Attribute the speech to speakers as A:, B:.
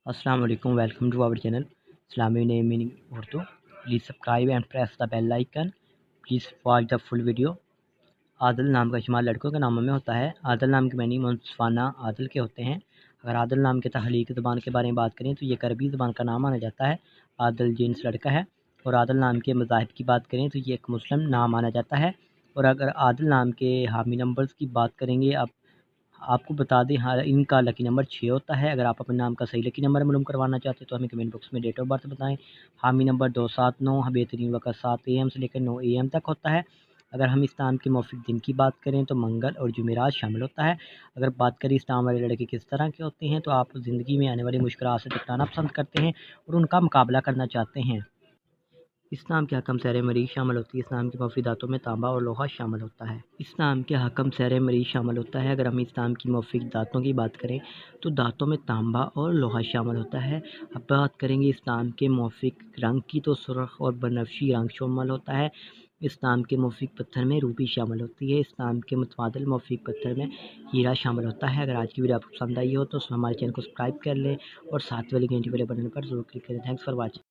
A: Assalamu alaikum. Welcome to our channel Islamic Name Meaning Urdu. Please subscribe and press the bell icon. Please watch the full video. Adil नाम का इस्तेमाल लड़कों के नामों में होता है। आदिल नाम के मानी मुनसफाना आदिल के होते हैं। अगर आदिल नाम के तहलीक ज़बान के बारे में बात करें तो ये अरबी ज़बान का नाम माना जाता है। आदिल जिन्स लड़का है। और आदिल नाम के मज़ाहिब की बात करें तो ये एक मुस्लिम नाम माना जाता है। और अगर आदिल नाम के हामी नंबर्स की बात करेंगे आपको बता दें, हाँ, इनका लकी नंबर 6 होता है। अगर आप अपने नाम का सही लकी नंबर मालूम करवाना चाहते हैं तो हमें कमेंट बॉक्स में डेट ऑफ बर्थ बताएं। हामी नंबर 279, बेहतरीन वक्त 7 AM से लेकर 9 AM तक होता है। अगर हम इस्लाम के मौफिक दिन की बात करें तो मंगल और जुमेरात शामिल होता है। अगर बात करें इस्लाम वाले लड़के किस तरह के होते हैं तो आप ज़िंदगी में आने वाली मुश्किलात से टकराना पसंद करते हैं और उनका मुकाबला करना चाहते हैं। इस्लाम के हकम सैर मरीज़ शामिल होती है। इस्लाम के मफीदातों में तांबा और लोहा शामिल होता है। इस्लाम के हकम सैर मरीज़ शामिल होता है। अगर हम इस्लाम की मौफिक दातों की बात करें तो दातों में तांबा और लोहा शामिल होता है। अब बात करेंगे इस्लाम के मौफिक रंग की तो सुर्ख और बनफशी रंग शामिल होता है। इस्लाम के मौफिक पत्थर में रूबी शामिल होती है। इस्लाम के मुतबादिल मौफिक पत्थर में हीरा शामिल होता है। अगर आज की वीडियो आपको पसंद आई हो तो हमारे चैनल को सब्सक्राइब कर लें और साथ वाले घंटी वाले बटन पर जरूर क्लिक करें। Thanks for watching.